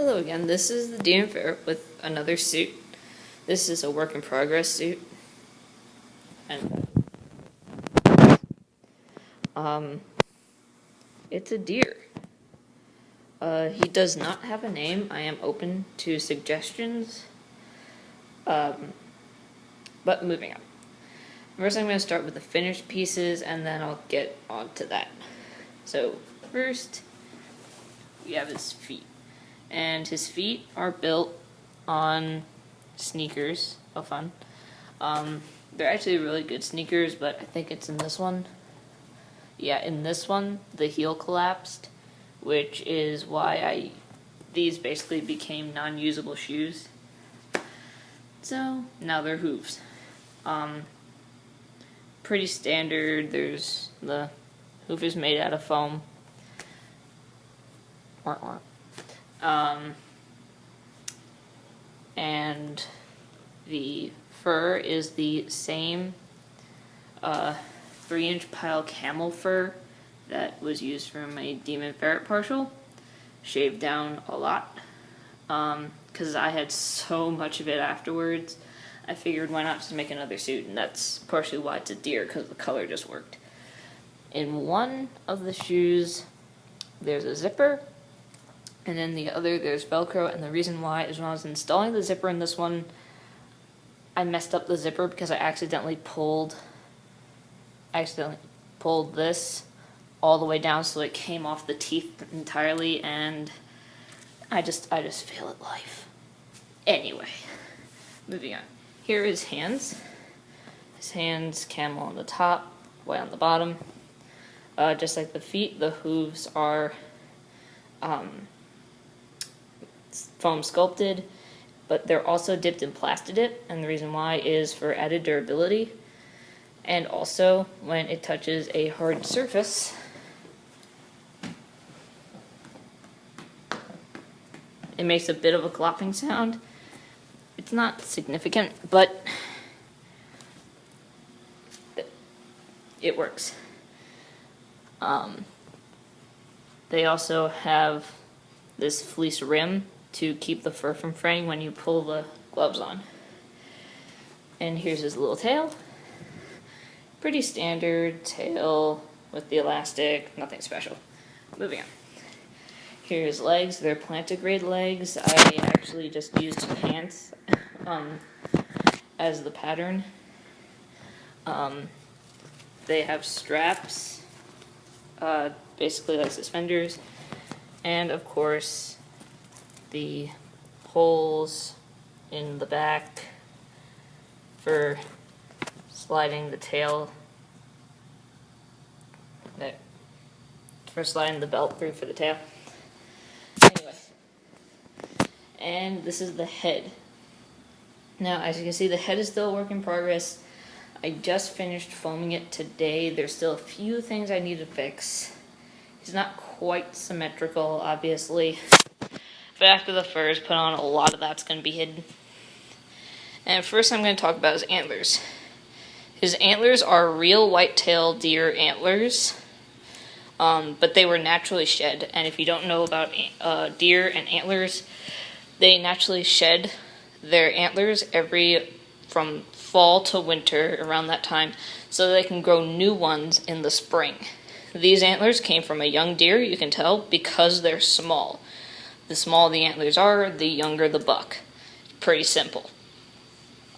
Hello again, this is the Demon Ferret with another suit. This is a work in progress suit. And it's a deer. He does not have a name. I am open to suggestions. But moving on. First I'm going to start with the finished pieces and then I'll get on to that. So first we have his feet. And his feet are built on sneakers. Oh, fun. They're actually really good sneakers, but I think it's in this one. Yeah, in this one, the heel collapsed, which is why these basically became non-usable shoes. So, now they're hooves. Pretty standard. There's the hoof is made out of foam. And the fur is the same 3-inch pile camel fur that was used for my Demon Ferret partial, shaved down a lot, because I had so much of it afterwards. I figured why not just make another suit, and that's partially why it's a deer, because the color just worked. In one of the shoes there's a zipper, and in the other there's Velcro, and the reason why is when I was installing the zipper in this one, I messed up the zipper because I accidentally pulled this all the way down so it came off the teeth entirely, and I just fail at life. Anyway, moving on. Here are his hands. His hands, camel on the top, white on the bottom. Just like the feet, the hooves are foam sculpted, but they're also dipped in Plastidip, and the reason why is for added durability, and also when it touches a hard surface, it makes a bit of a clopping sound. It's not significant, but it works. They also have this fleece rim to keep the fur from fraying when you pull the gloves on. And here's his little tail. Pretty standard tail with the elastic, nothing special. Moving on. Here's his legs. They're plantigrade legs. I actually just used pants as the pattern. They have straps, basically like suspenders, and of course the holes in the back for sliding the tail, for sliding the belt through for the tail. Anyway, and this is the head. Now, as you can see, the head is still a work in progress. I just finished foaming it today. There's still a few things I need to fix. It's not quite symmetrical, obviously. But after the fur is put on, a lot of that's going to be hidden. And first I'm going to talk about his antlers. His antlers are real white-tailed deer antlers, but they were naturally shed. And if you don't know about deer and antlers, they naturally shed their antlers from fall to winter, around that time, so they can grow new ones in the spring. These antlers came from a young deer, you can tell, because they're small. The smaller the antlers are, the younger the buck. Pretty simple.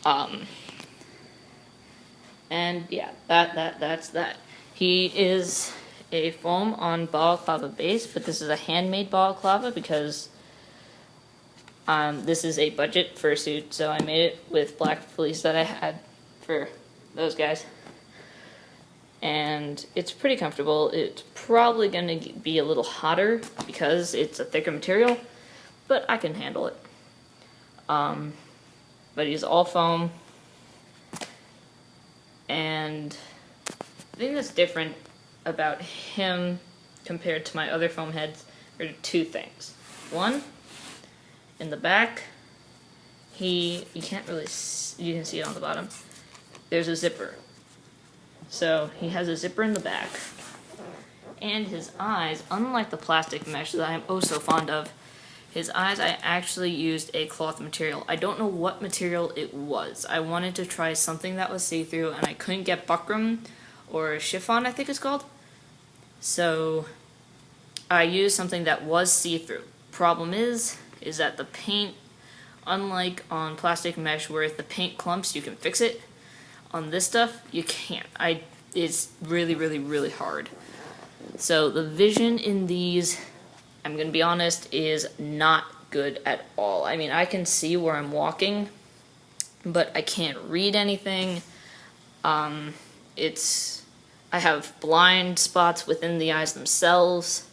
And yeah, that's that. He is a foam on balaclava base, but this is a handmade balaclava because this is a budget fursuit, so I made it with black fleece that I had for those guys. And it's pretty comfortable. It's probably going to be a little hotter because it's a thicker material, but I can handle it. But he's all foam. And the thing that's different about him compared to my other foam heads are two things. One, in the back, you can't really, you can see it on the bottom, there's a zipper. So he has a zipper in the back, and his eyes, unlike the plastic mesh that I am oh so fond of, His eyes, I actually used a cloth material. I don't know what material it was. I wanted to try something that was see-through, and I couldn't get buckram or chiffon, I think it's called. So I used something that was see-through. Problem is that the paint, unlike on plastic mesh where if the paint clumps you can fix it, on this stuff you can't. It's really, really, really hard. So the vision in these, I'm gonna be honest, is not good at all. I mean, I can see where I'm walking, but I can't read anything. I have blind spots within the eyes themselves.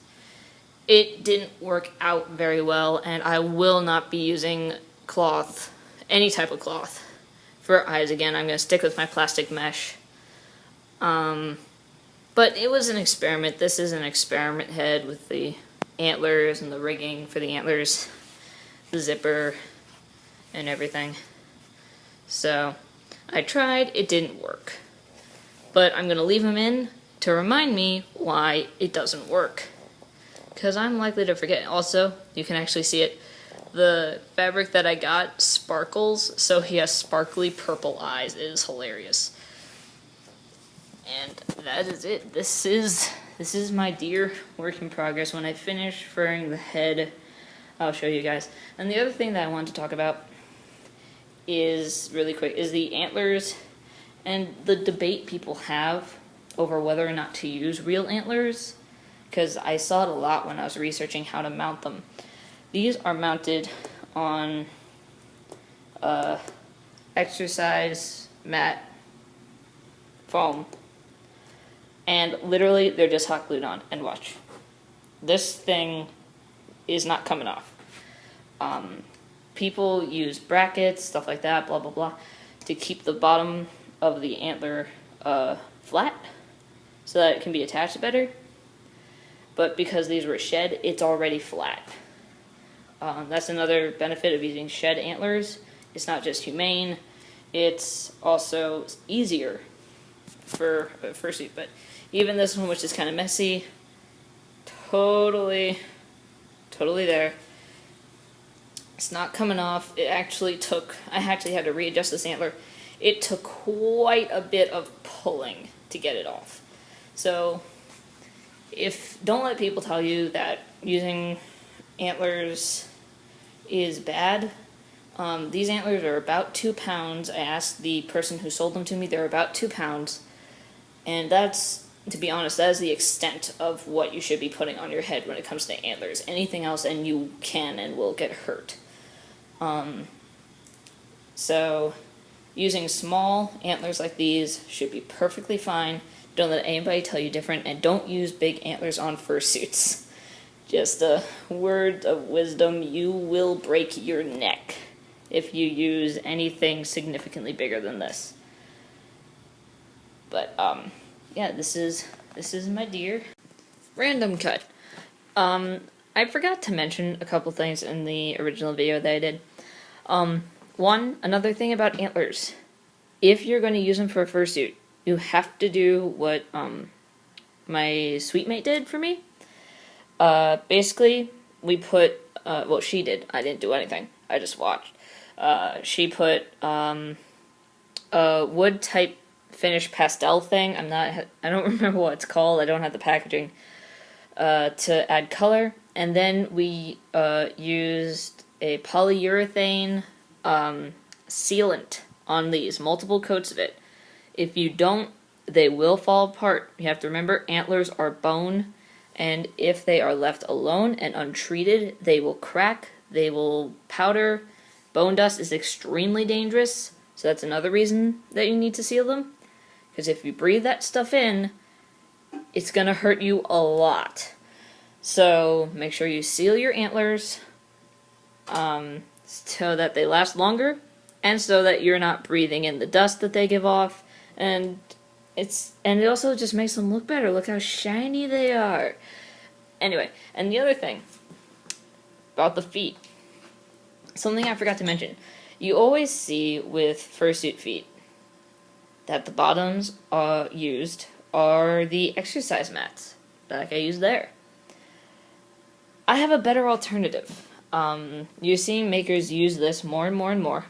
It didn't work out very well, and I will not be using cloth, any type of cloth, for eyes again. I'm gonna stick with my plastic mesh. But it was an experiment. This is an experiment head with the antlers and the rigging for the antlers, the zipper, and everything. So I tried, it didn't work. But I'm going to leave them in to remind me why it doesn't work. Because I'm likely to forget. Also, you can actually see it. The fabric that I got sparkles, so he has sparkly purple eyes. It is hilarious. And that is it. This is my deer work in progress. When I finish furring the head, I'll show you guys. And the other thing that I want to talk about is, really quick, is the antlers and the debate people have over whether or not to use real antlers, because I saw it a lot when I was researching how to mount them. These are mounted on exercise mat foam. And literally, they're just hot glued on. And watch. This thing is not coming off. People use brackets, stuff like that, blah, blah, blah, to keep the bottom of the antler flat so that it can be attached better. But because these were shed, it's already flat. That's another benefit of using shed antlers. It's not just humane, it's also easier for a fursuit. But even this one, which is kind of messy, totally there. It's not coming off. I actually had to readjust this antler. It took quite a bit of pulling to get it off. So don't let people tell you that using antlers is bad. These antlers are about 2 pounds. I asked the person who sold them to me, they're about 2 pounds. And that's, to be honest, that is the extent of what you should be putting on your head when it comes to antlers. Anything else and you can and will get hurt. So using small antlers like these should be perfectly fine. Don't let anybody tell you different, and don't use big antlers on fursuits. Just a word of wisdom, you will break your neck if you use anything significantly bigger than this. But yeah, this is my deer. Random cut. I forgot to mention a couple things in the original video that I did. Another thing about antlers. If you're going to use them for a fursuit, you have to do what my sweet mate did for me. Basically, we put, well, she did. I didn't do anything. I just watched. She put a wood type finish pastel thing. I don't remember what it's called. I don't have the packaging to add color. And then we used a polyurethane sealant on these, multiple coats of it. If you don't, they will fall apart. You have to remember, antlers are bone, and if they are left alone and untreated, they will crack, they will powder. Bone dust is extremely dangerous, so that's another reason that you need to seal them. Because if you breathe that stuff in, it's going to hurt you a lot. So make sure you seal your antlers so that they last longer, and so that you're not breathing in the dust that they give off. And it also just makes them look better. Look how shiny they are. Anyway, and the other thing about the feet, something I forgot to mention. You always see with fursuit feet that the bottoms used are the exercise mats, like I used there. I have a better alternative. You're seeing makers use this more and more and more.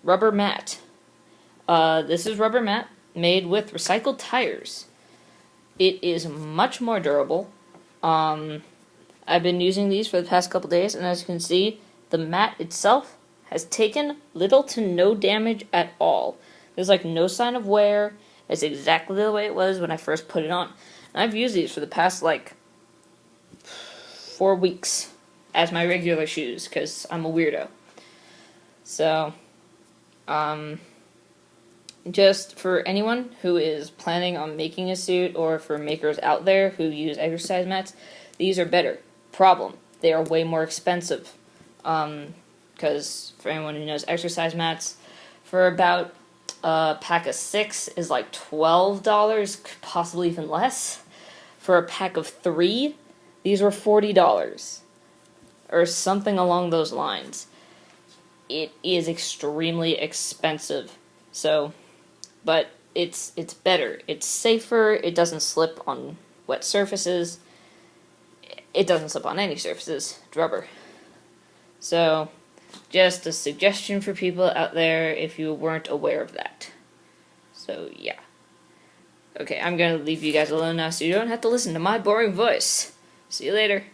Rubber mat. This is rubber mat made with recycled tires. It is much more durable. I've been using these for the past couple days, and as you can see, the mat itself has taken little to no damage at all. There's like no sign of wear. It's exactly the way it was when I first put it on. And I've used these for the past like 4 weeks as my regular shoes because I'm a weirdo. So, just for anyone who is planning on making a suit, or for makers out there who use exercise mats, these are better. Problem, they are way more expensive. Because for anyone who knows exercise mats, for about a pack of 6 is like $12, possibly even less. For a pack of 3, these were $40, or something along those lines. It is extremely expensive. So, but it's better. It's safer. It doesn't slip on wet surfaces. It doesn't slip on any surfaces. It's rubber. So, just a suggestion for people out there if you weren't aware of that. So, yeah. Okay, I'm going to leave you guys alone now so you don't have to listen to my boring voice. See you later.